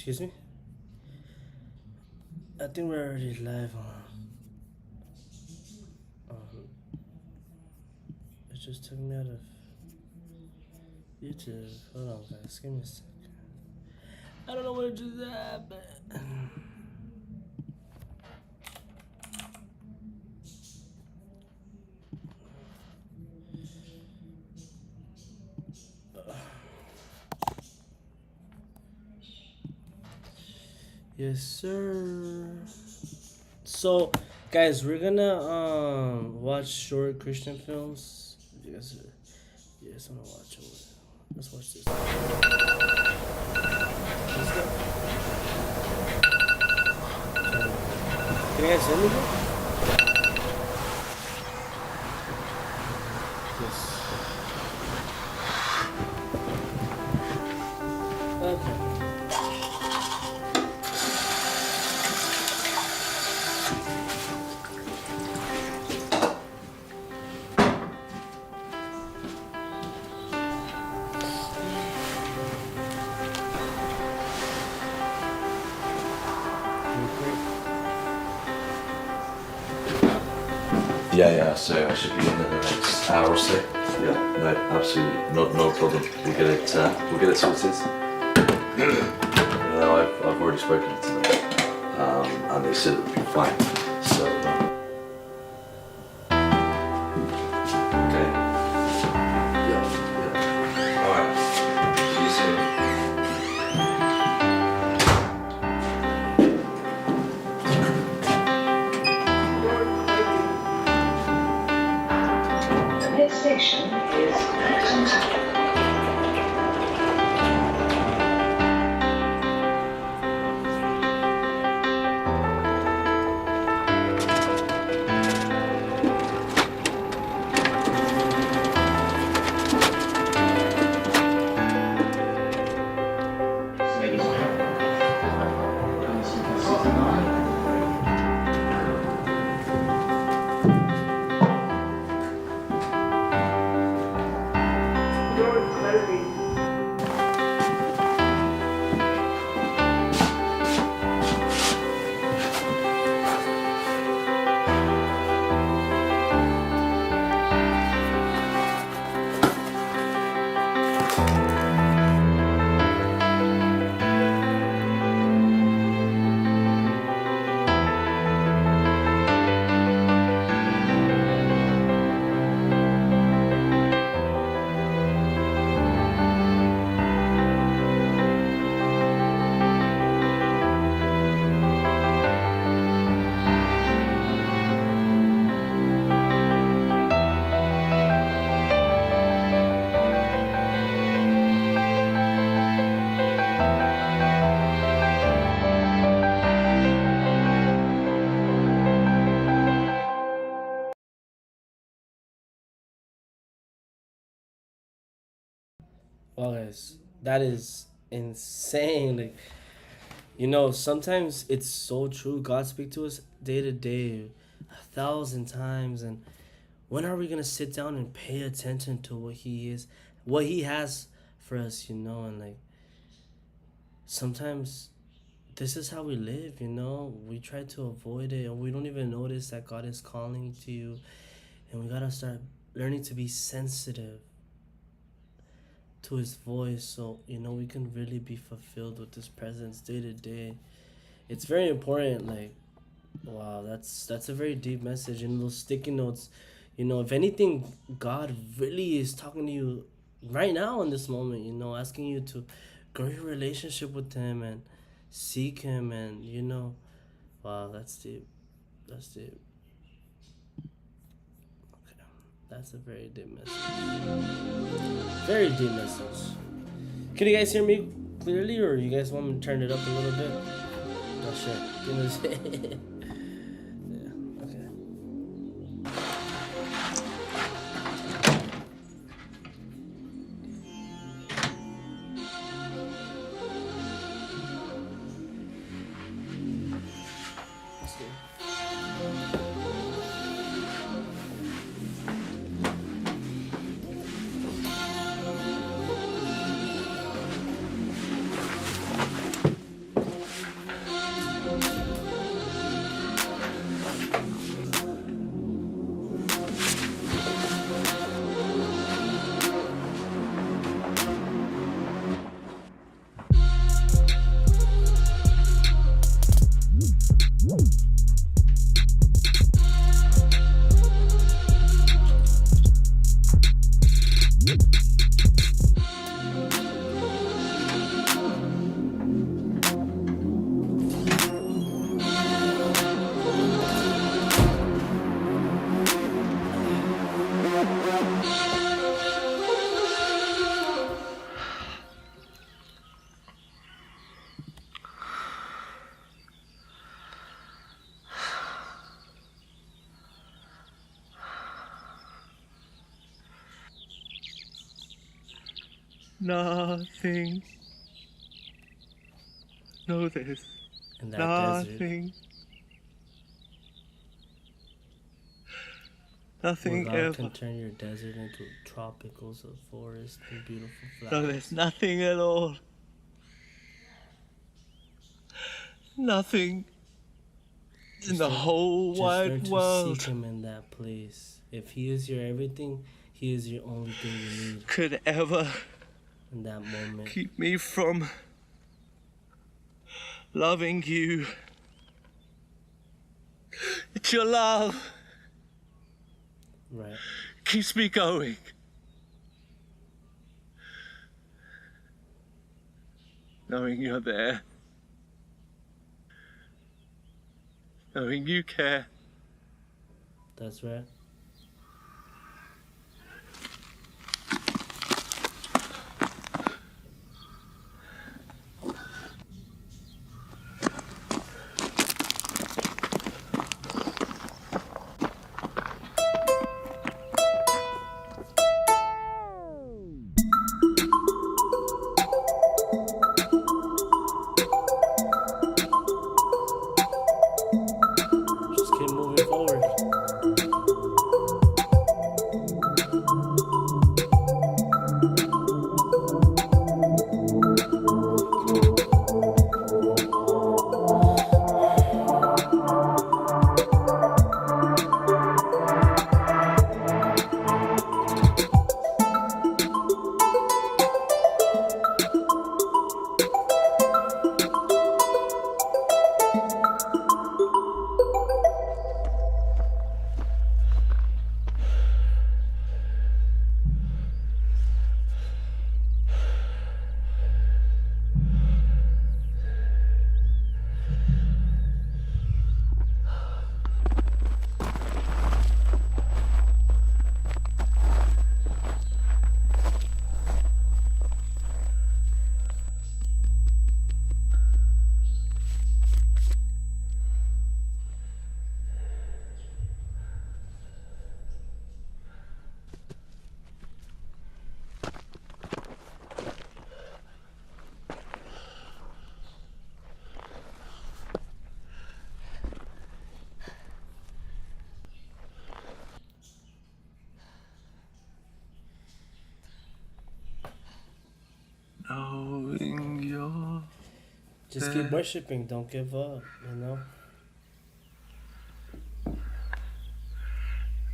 Excuse me? I think we're already live on it just took me out of YouTube. Hold on guys, give me a sec. I don't know what just happened. Yes sir. So guys, we're gonna watch short Christian films. If you guys wanna watch them, let's watch this. Let's go. Can you guys hear me? Yes. Okay. Yeah, so I should be in the next hour or so. Yeah, no, absolutely, no problem. We'll get it sorted. I've already spoken to them, and they said it would be fine. So, okay. Yeah. All right. See you soon. Next station is Acton. Wow, guys, that is insane. Like, sometimes it's so true. God speaks to us day to day, 1,000 times, and when are we gonna sit down and pay attention to what He has for us? And like sometimes this is how we live. We try to avoid it, and we don't even notice that God is calling to you, and we gotta start learning to be sensitive to His voice, so we can really be fulfilled with His presence day to day. It's very important. Like, wow, that's a very deep message. And those sticky notes, if anything, God really is talking to you right now in this moment. Asking you to grow your relationship with Him and seek Him, and wow, that's deep. That's deep. Okay, that's a very deep message. Very deep message. Can you guys hear me clearly, or you guys want me to turn it up a little bit? Oh shit. Give me a second. Yeah, okay. Let's go. nothing. No, there's In that desert. nothing. Where Nothing God ever. can turn your desert into tropicals of forest and beautiful No, flowers. there's nothing at all. Nothing in the whole Just learn wide to world seek Him in that place. If He is your everything, He is your only thing you need could ever in that moment. keep me from loving you. It's your love Right. keeps me going. Knowing you're there. Knowing you care. That's right. Just keep moving forward. Knowing you're Just keep worshiping. Don't give up, you know?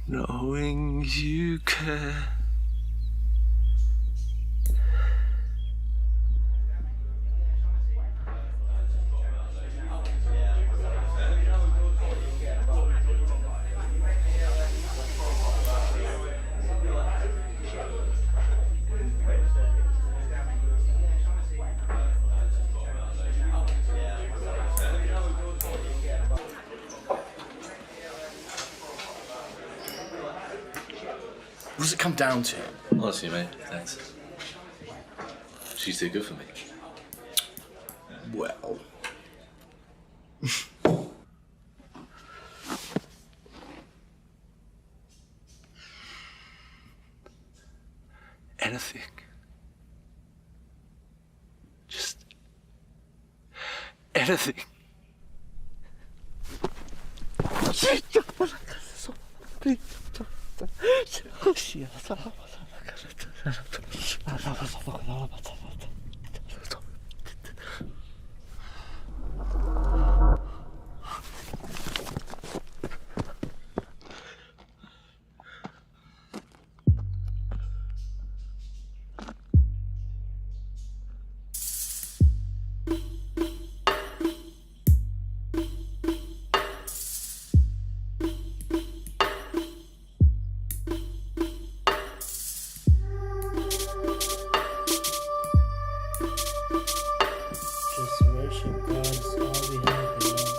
knowing you care. What does it come down to? Honestly, mate, thanks. She's too good for me. Well, Anything. Just anything. Just worship God is all we have, you know?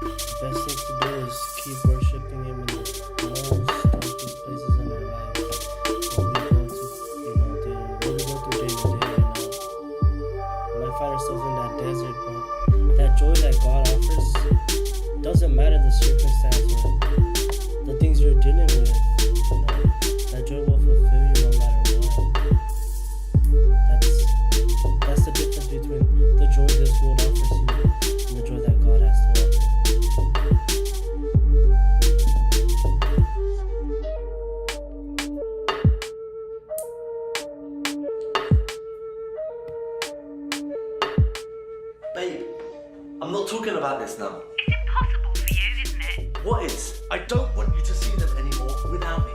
The best thing to do is keep worshiping Him in the most darkest places in our lives. What we go to, you know, what we go through day to day, you know? We might find ourselves in that desert, but that joy that God offers doesn't matter the circumstance or the things you're dealing with, you know? That joy will fulfill you no matter what. I'm not talking about this now. It's impossible for you, isn't it? What is? I don't want you to see them anymore without me.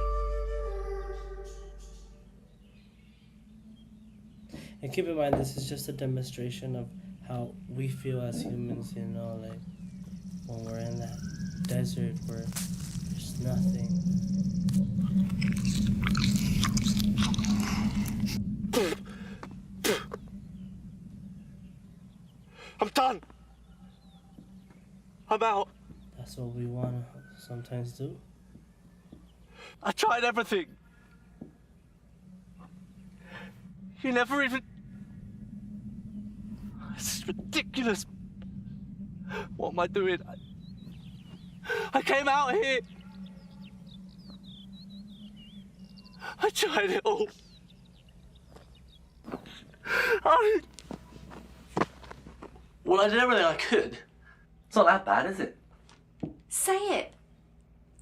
And keep in mind, this is just a demonstration of how we feel as humans, you know, like when we're in that desert where there's nothing. I'm done. I'm out. That's what we want to sometimes do. I tried everything. You never even... This is ridiculous. What am I doing? I came out here. I tried it all. Well, I did everything I could. It's not that bad, is it? Say it.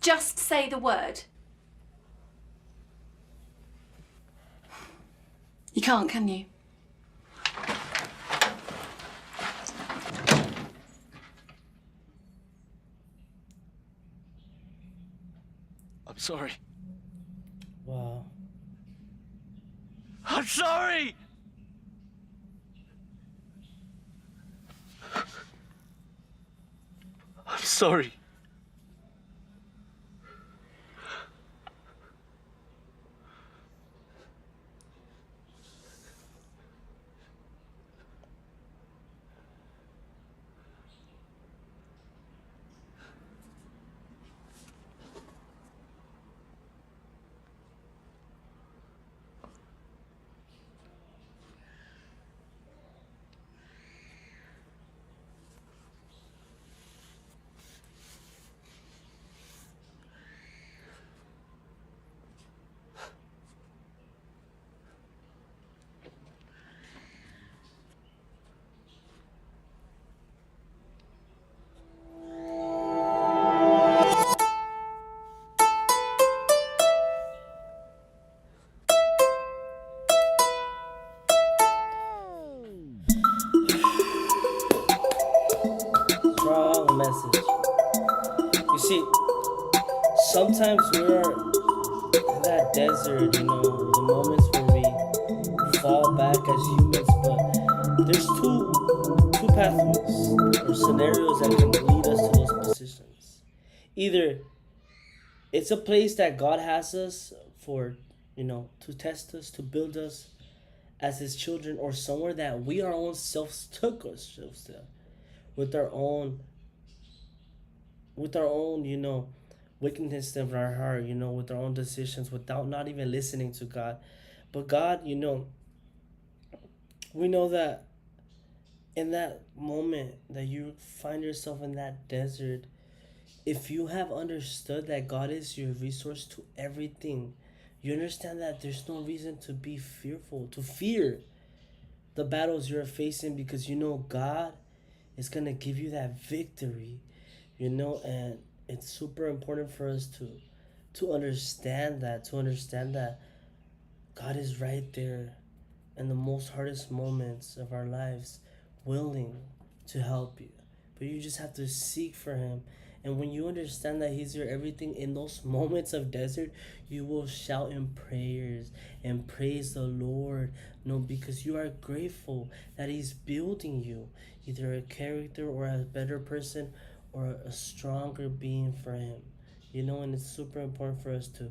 Just say the word. You can't, can you? I'm sorry. Wow. I'm sorry! I'm sorry. Strong message. You see, sometimes we're in that desert, you know, the moments where we fall back as humans, but there's two pathways or scenarios that can lead us to those positions. Either it's a place that God has us for, you know, to test us, to build us as his children, or somewhere that we our own selves took ourselves to with our own, you know, wickedness of our heart, you know, with our own decisions, without not even listening to God. But God, you know, we know that in that moment that you find yourself in that desert, if you have understood that God is your resource to everything, you understand that there's no reason to be fearful, to fear the battles you're facing, because you know God is going to give you that victory, you know. And it's super important for us to understand that God is right there in the most hardest moments of our lives, willing to help you. But you just have to seek for him. And when you understand that he's your everything in those moments of desert, you will shout in prayers and praise the Lord. No, because you are grateful that he's building you, either a character or a better person or a stronger being for him. You know, and it's super important for us to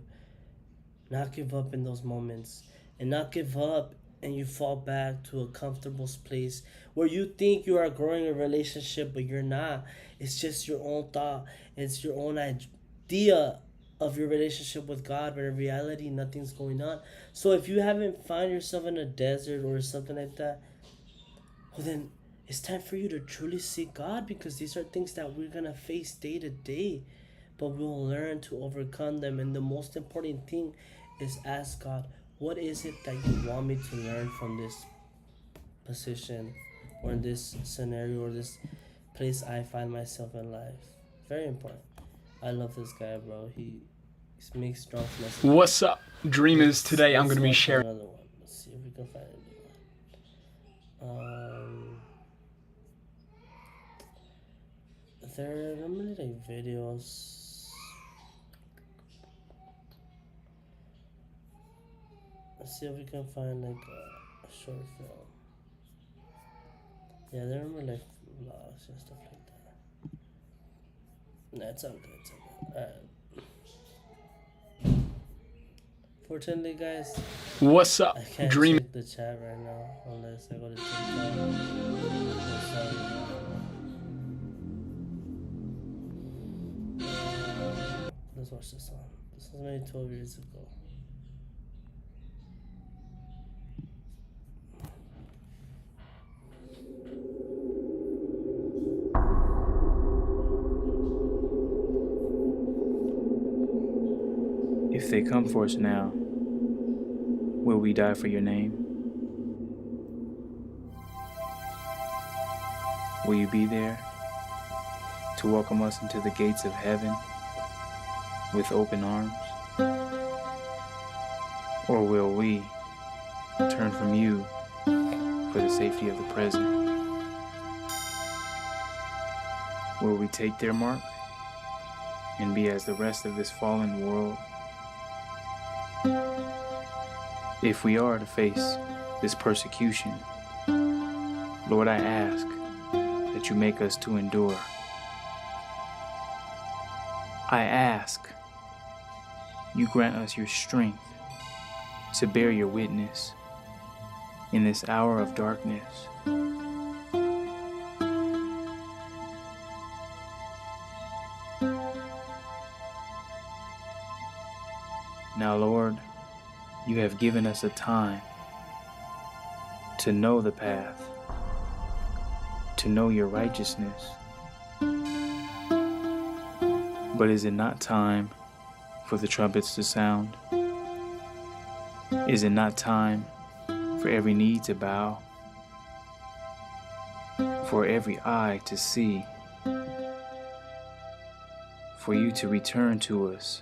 not give up in those moments, and not give up and you fall back to a comfortable place where you think you are growing a relationship, but you're not. It's just your own thought. It's your own idea of your relationship with God, but in reality, nothing's going on. So if you haven't found yourself in a desert or something like that, well then it's time for you to truly seek God, because these are things that we're going to face day to day, but we'll learn to overcome them. And the most important thing is ask God, what is it that you want me to learn from this position or in this scenario or this place I find myself in life? Very important. I love this guy, bro. He makes strong messages. What's up, dreamers? Today I'm going to be sharing another one. Let's see if we can find a new one. there are normally like videos. Let's see if we can find like a short film. Yeah, there are normally like vlogs and stuff like that. Nah, it's all good. It's all good. Alright. Fortunately, guys, What's up, I can't Dream? check the chat right now unless I go to TikTok. I'm sorry. Let's watch this one. This was made 12 years ago. If they come for us now, will we die for your name? Will you be there to welcome us into the gates of heaven with open arms? Or will we turn from you for the safety of the present? Will we take their mark and be as the rest of this fallen world? If we are to face this persecution, Lord, I ask that you make us to endure. I ask you grant us your strength to bear your witness in this hour of darkness. Now, Lord, you have given us a time to know the path, to know your righteousness. But is it not time for the trumpets to sound? Is it not time for every knee to bow, for every eye to see, for you to return to us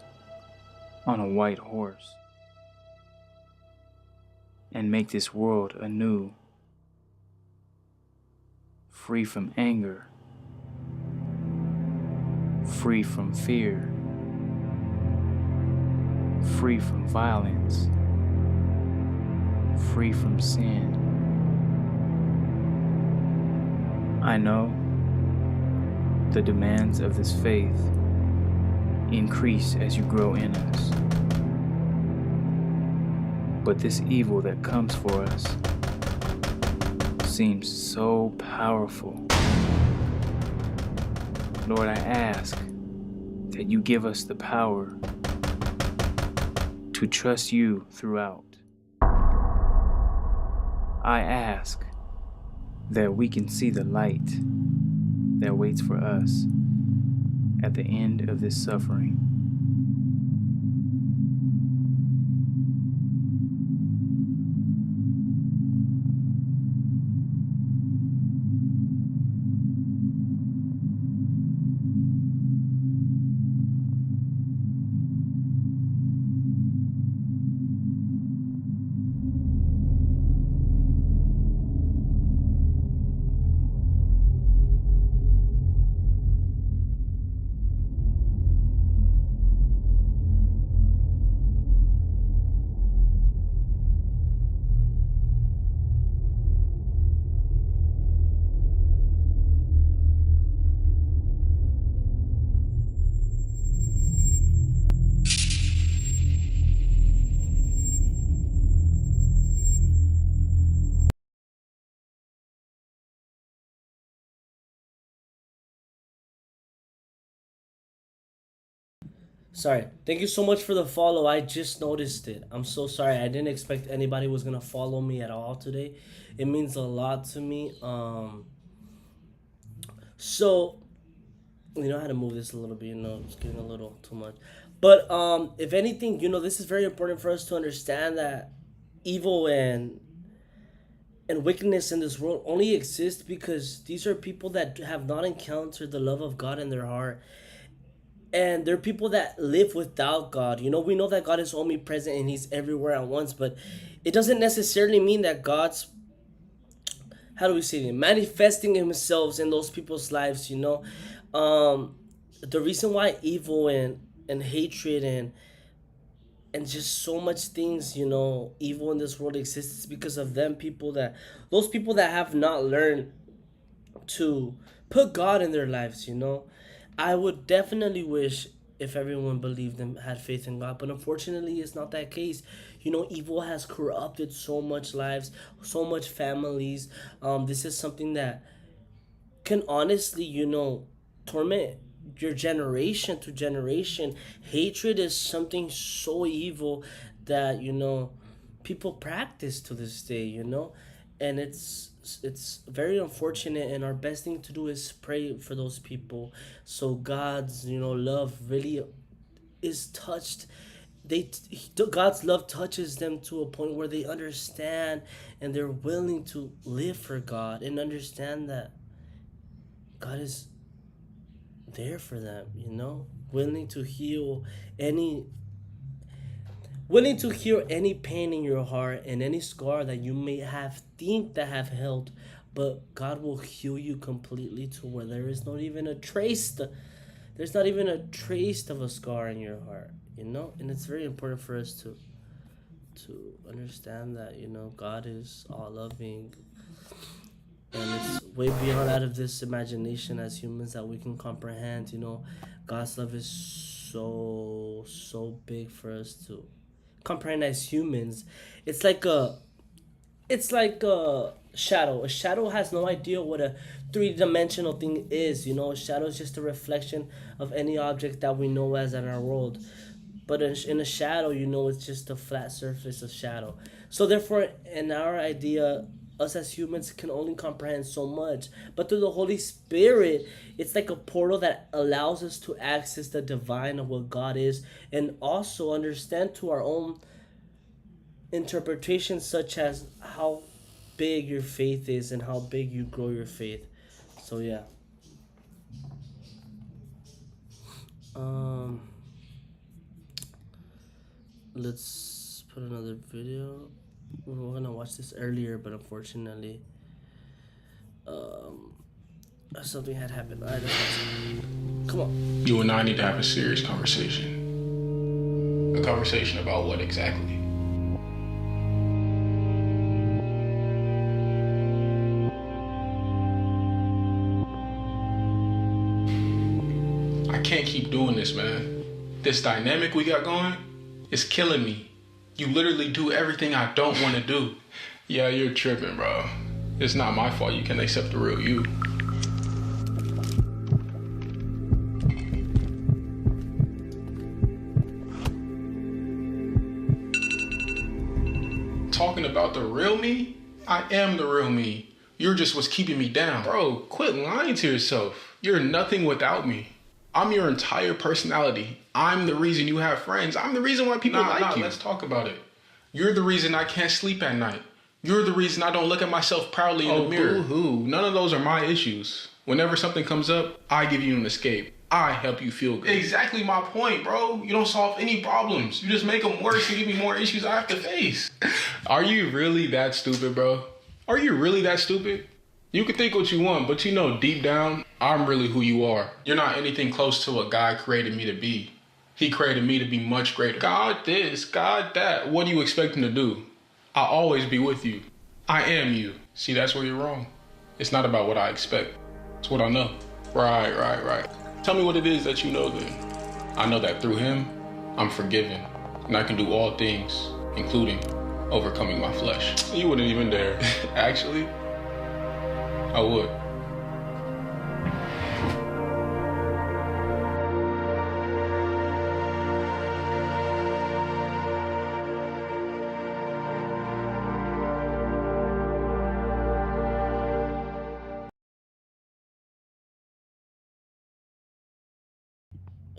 on a white horse and make this world anew, free from anger, free from fear, free from violence, free from sin? I know the demands of this faith increase as you grow in us. But this evil that comes for us seems so powerful. Lord, I ask that you give us the power to trust you throughout. I ask that we can see the light that waits for us at the end of this suffering. Sorry. Thank you so much for the follow. I just noticed it. I'm so sorry. I didn't expect anybody was gonna follow me at all today. It means a lot to me. So I had to move this a little bit. It's getting a little too much. But if anything, this is very important for us to understand that evil and wickedness in this world only exists because these are people that have not encountered the love of God in their heart. And there are people that live without God. We know that God is omnipresent and he's everywhere at once, but it doesn't necessarily mean that God's, how do we say it, manifesting himself in those people's lives. The reason why evil and hatred and just so much things, evil in this world exists is because of those people that have not learned to put God in their lives. I would definitely wish if everyone believed and had faith in God, but unfortunately, it's not that case. Evil has corrupted so much lives, so much families. This is something that can honestly, torment your generation to generation. Hatred is something so evil that, people practice to this day. And it's very unfortunate, and our best thing to do is pray for those people, so God's, love really is touched. God's love touches them to a point where they understand and they're willing to live for God and understand that God is there for them, willing to heal any any pain in your heart and any scar that you may have held, but God will heal you completely to where there's not even a trace of a scar in your heart, and it's very important for us to understand that, God is all loving, and it's way beyond out of this imagination as humans that we can comprehend. God's love is so big for us to comprehend as humans. It's like a shadow. A shadow has no idea what a three-dimensional thing is. A shadow is just a reflection of any object that we know as in our world. But in a shadow, it's just a flat surface of shadow. So therefore, in our idea, us as humans can only comprehend so much. But through the Holy Spirit, it's like a portal that allows us to access the divine of what God is, and also understand to our own interpretations, such as how big your faith is and how big you grow your faith. So yeah. Let's put another video. We were gonna watch this earlier, but unfortunately, something had happened. All right, let's watch it. Come on. You and I need to have a serious conversation. A conversation about what exactly? I can't keep doing this, man. This dynamic we got going is killing me. You literally do everything I don't want to do. Yeah, you're tripping, bro. It's not my fault you can't accept the real you. Talking about the real me? I am the real me. You're just what's keeping me down. Bro, quit lying to yourself. You're nothing without me. I'm your entire personality. I'm the reason you have friends. I'm the reason why people like you. Let's talk about it. You're the reason I can't sleep at night. You're the reason I don't look at myself proudly in the mirror. Boo-hoo. None of those are my issues. Whenever something comes up, I give you an escape. I help you feel good. Exactly my point, bro. You don't solve any problems. You just make them worse and give me more issues I have to face. Are you really that stupid, bro? Are you really that stupid? You can think what you want, but deep down, I'm really who you are. You're not anything close to what God created me to be. He created me to be much greater. God this, God that. What do you expect him to do? I'll always be with you. I am you. See, that's where you're wrong. It's not about what I expect. It's what I know. Right. Tell me what it is that you know then. I know that through him, I'm forgiven. And I can do all things, including overcoming my flesh. You wouldn't even dare. Actually, I would.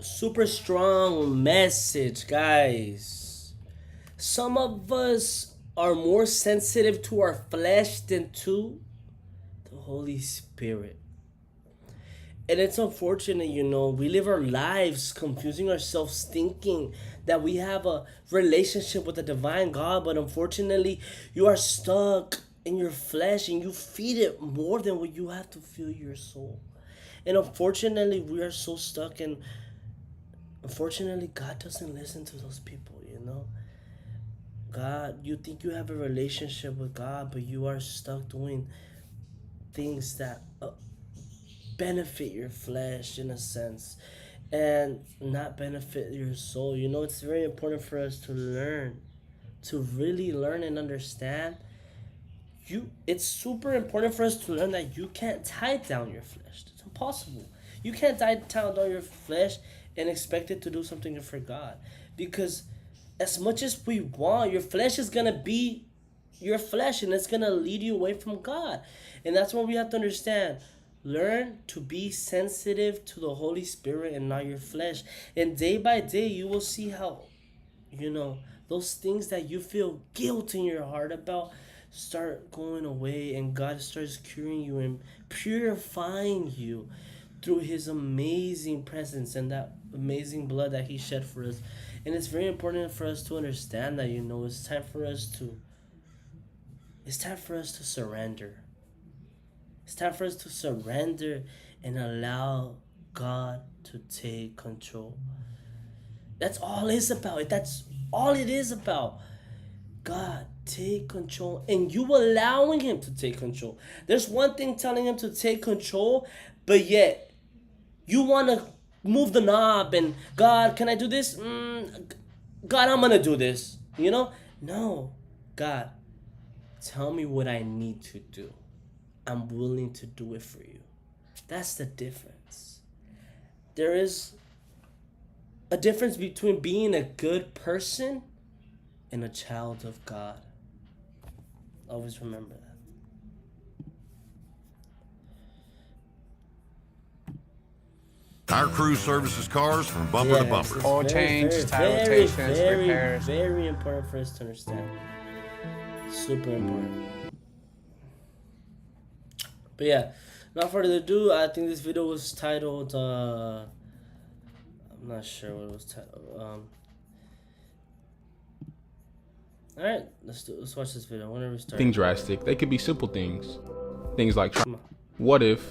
Super strong message, guys. Some of us are more sensitive to our flesh than to the Holy Spirit. And it's unfortunate, we live our lives confusing ourselves, thinking that we have a relationship with the divine God, but unfortunately, you are stuck in your flesh and you feed it more than what you have to fill your soul. And unfortunately, we are so stuck, and unfortunately, God doesn't listen to those people, you know? God, you think you have a relationship with God, but you are stuck doing things that benefit your flesh in a sense and not benefit your soul. You know, it's very important for us to learn, to really learn and understand. It's super important for us to learn that you can't tie down your flesh. It's impossible. You can't tie down your flesh and expect it to do something for God. Because as much as we want, your flesh is gonna be your flesh, and it's gonna lead you away from God. And that's what we have to understand. Learn to be sensitive to the Holy Spirit and not your flesh. And day by day, you will see how, you know, those things that you feel guilt in your heart about start going away, and God starts curing you and purifying you through His amazing presence and that amazing blood that He shed for us. And it's very important for us to understand that, you know, it's time for us to surrender. It's time for us to surrender and allow God to take control. That's all it's about. That's all it is about. God, take control, and you allowing Him to take control. There's one thing telling Him to take control, but yet you want to move the knob and, God, can I do this? God, I'm going to do this. You know? No. God, tell me what I need to do. I'm willing to do it for you. That's the difference. There is a difference between being a good person and a child of God. Always remember that. Our crew services cars from bumper to bumper. Oil change, tire rotations, repairs. Very important for us to understand. Super important. But yeah, not further ado, I think this video was titled, I'm not sure what it was titled. Alright, let's watch this video. Whenever we start. Things drastic. They could be simple things. Things like, what if,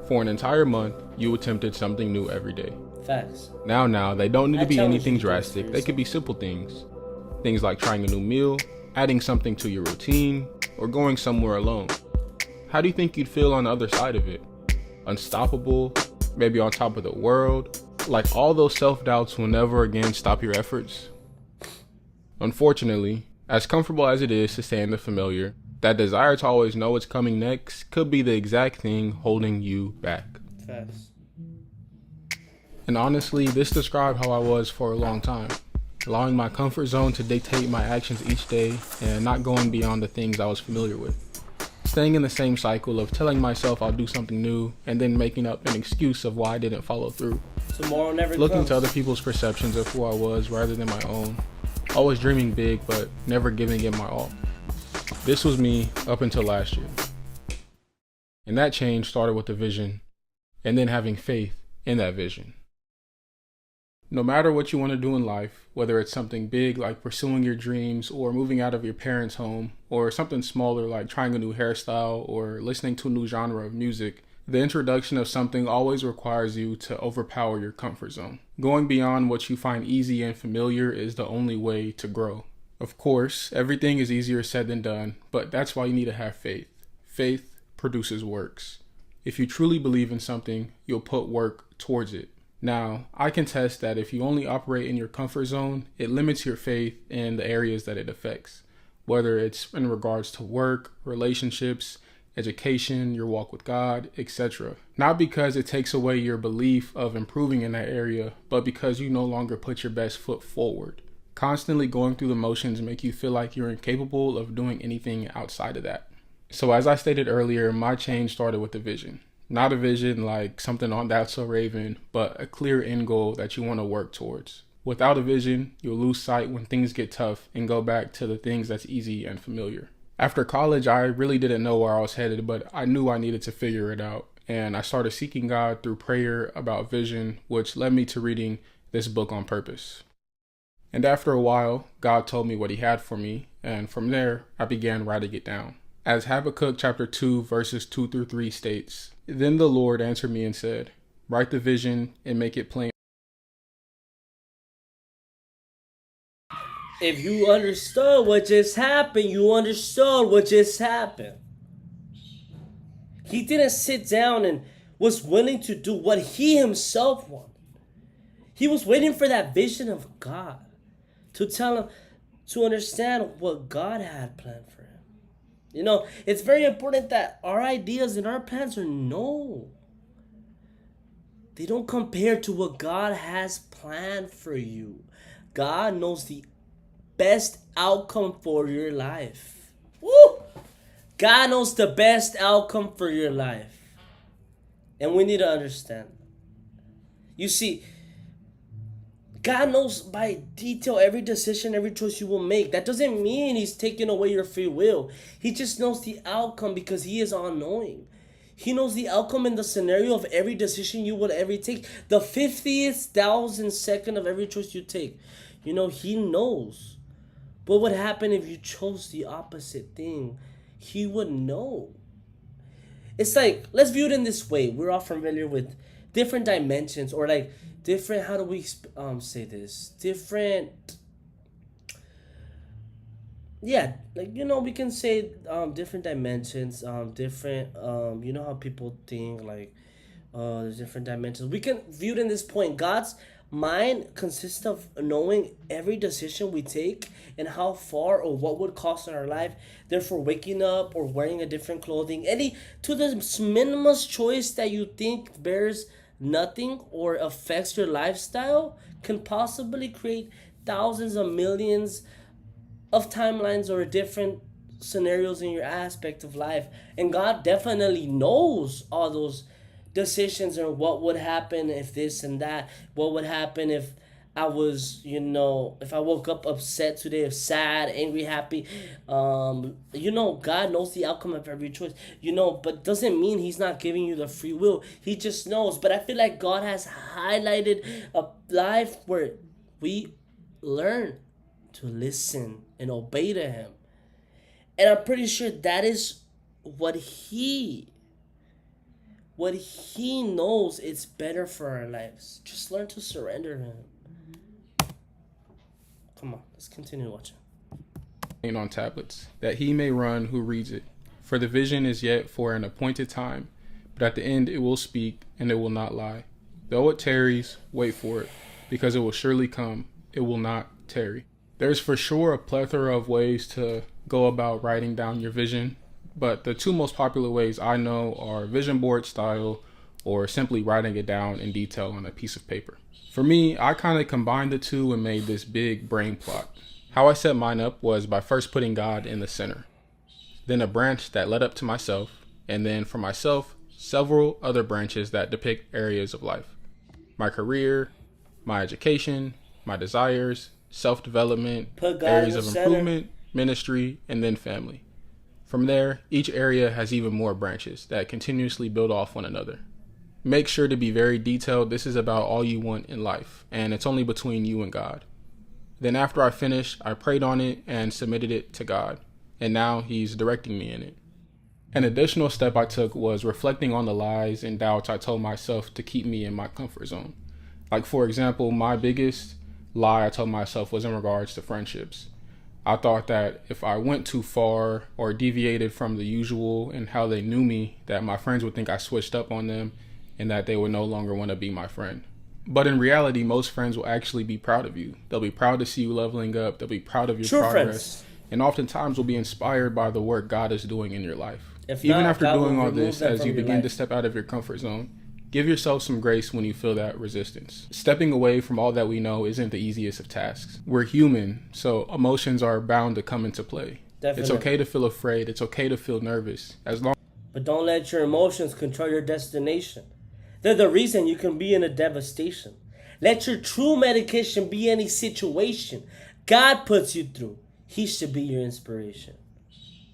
for an entire month, you attempted something new every day? Facts. Now, they don't need to be anything drastic. They could be simple things. Things like trying a new meal, adding something to your routine, or going somewhere alone. How do you think you'd feel on the other side of it? Unstoppable? Maybe on top of the world? Like all those self-doubts will never again stop your efforts? Unfortunately, as comfortable as it is to stay in the familiar, that desire to always know what's coming next could be the exact thing holding you back. Facts. And honestly, this described how I was for a long time. Allowing my comfort zone to dictate my actions each day and not going beyond the things I was familiar with. Staying in the same cycle of telling myself I'll do something new and then making up an excuse of why I didn't follow through. Tomorrow never Looking comes. to other people's perceptions of who I was rather than my own. Always dreaming big, but never giving it my all. This was me up until last year. And that change started with a vision, and then having faith in that vision. No matter what you want to do in life, whether it's something big like pursuing your dreams or moving out of your parents' home, or something smaller like trying a new hairstyle or listening to a new genre of music, the introduction of something always requires you to overpower your comfort zone. Going beyond what you find easy and familiar is the only way to grow. Of course, everything is easier said than done, but that's why you need to have faith. Faith produces works. If you truly believe in something, you'll put work towards it. Now, I can test that if you only operate in your comfort zone, it limits your faith in the areas that it affects, whether it's in regards to work, relationships, education, your walk with God, etc. Not because it takes away your belief of improving in that area, but because you no longer put your best foot forward. Constantly going through the motions make you feel like you're incapable of doing anything outside of that. So as I stated earlier, my change started with a vision. Not a vision like something on That's So Raven, but a clear end goal that you want to work towards. Without a vision, you'll lose sight when things get tough and go back to the things that's easy and familiar. After college, I really didn't know where I was headed, but I knew I needed to figure it out. And I started seeking God through prayer about vision, which led me to reading this book on purpose. And after a while, God told me what He had for me, and from there, I began writing it down. As Habakkuk chapter 2 verses 2 through 3 states, "Then the Lord answered me and said, Write the vision and make it plain. If you understood what just happened, you understood what just happened. He didn't sit down and was willing to do what he himself wanted. He was waiting for that vision of God to tell him, to understand what God had planned for him. You know, it's very important that our ideas and our plans are they don't compare to what God has planned for you. God knows the best outcome for your life. Woo! God knows the best outcome for your life. And we need to understand. You see, God knows by detail every decision, every choice you will make. That doesn't mean he's taking away your free will. He just knows the outcome because he is all-knowing. He knows the outcome in the scenario of every decision you would ever take. The 50,000th second of every choice you take. You know, he knows. What would happen if you chose the opposite thing? He would know. It's like, let's view it in this way. We're all familiar with different dimensions, or like different, how do we say this? Different, yeah, like, you know, we can say different dimensions, different, you know how people think, like, there's different dimensions. We can view it in this point. God's mind consists of knowing every decision we take and how far or what would cost in our life. Therefore, waking up or wearing a different clothing, any to the minimalist choice that you think bears nothing or affects your lifestyle, can possibly create thousands of millions of timelines or different scenarios in your aspect of life. And God definitely knows all those decisions and what would happen if this and that, what would happen if I was, you know, if I woke up upset today, if sad, angry, happy. You know, God knows the outcome of every choice, you know, but doesn't mean he's not giving you the free will. He just knows. But I feel like God has highlighted a life where we learn to listen and obey to him. And I'm pretty sure that is what he knows it's better for our lives. Just learn to surrender to him. Come on, let's continue watching. On tablets, that he may run who reads it. For the vision is yet for an appointed time, but at the end it will speak, and it will not lie. Though it tarries, wait for it, because it will surely come. It will not tarry. There's for sure a plethora of ways to go about writing down your vision, but the two most popular ways I know are vision board style or simply writing it down in detail on a piece of paper. For me, I kind of combined the two and made this big brain plot. How I set mine up was by first putting God in the center, then a branch that led up to myself, and then for myself, several other branches that depict areas of life. My career, my education, my desires, self-development, areas of improvement, ministry, and then family. From there, each area has even more branches that continuously build off one another. Make sure to be very detailed. This is about all you want in life, and it's only between you and God. Then after I finished, I prayed on it and submitted it to God, and now he's directing me in it. An additional step I took was reflecting on the lies and doubts I told myself to keep me in my comfort zone. Like, for example, my biggest lie I told myself was in regards to friendships. I thought that if I went too far or deviated from the usual and how they knew me, that my friends would think I switched up on them and that they would no longer want to be my friend. But in reality, most friends will actually be proud of you. They'll be proud to see you leveling up. They'll be proud of your progress. And oftentimes will be inspired by the work God is doing in your life. Even after doing all this, as you begin to step out of your comfort zone, give yourself some grace when you feel that resistance. Stepping away from all that we know isn't the easiest of tasks. We're human, so emotions are bound to come into play. Definitely. It's okay to feel afraid. It's okay to feel nervous. But don't let your emotions control your destination. They're the reason you can be in a devastation. Let your true medication be any situation God puts you through. He should be your inspiration.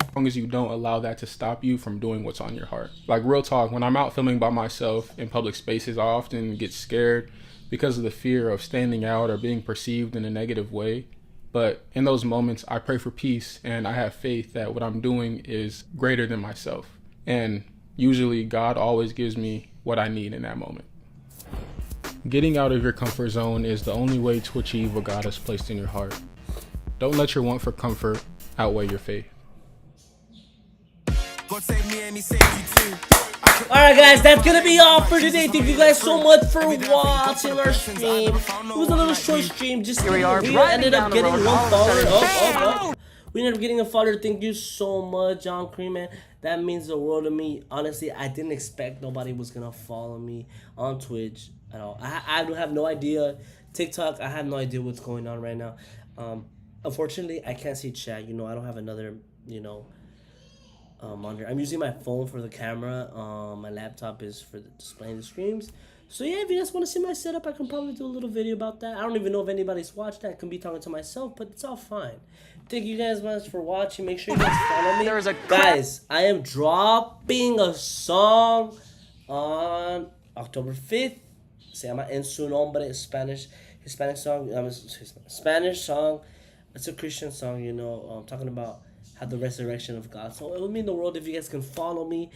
As long as you don't allow that to stop you from doing what's on your heart. Like, real talk, when I'm out filming by myself in public spaces, I often get scared because of the fear of standing out or being perceived in a negative way. But in those moments, I pray for peace and I have faith that what I'm doing is greater than myself. And usually God always gives me what I need in that moment. Getting out of your comfort zone is the only way to achieve what God has placed in your heart. Don't let your want for comfort outweigh your faith. Alright guys, that's gonna be all for today. Thank you guys so much for watching our stream. It was a little short stream. Just we ended up getting one follower. We ended up getting a follower. Thank you so much, John Creeman. That means the world to me. Honestly, I didn't expect nobody was gonna follow me on Twitch at all. I have no idea. TikTok, I have no idea what's going on right now. Unfortunately, I can't see chat. You know, I don't have another, you know, monitor. I'm using my phone for the camera. My laptop is for displaying the streams. So yeah, if you guys want to see my setup, I can probably do a little video about that. I don't even know if anybody's watched that. I can be talking to myself, but it's all fine. Thank you guys much for watching. Make sure you guys follow me. Guys, I am dropping a song on October 5th. Se llama En Su Nombre, Spanish, Hispanic song. Spanish song. It's a Christian song, you know, talking about how the resurrection of God. So it would mean the world if you guys can follow me.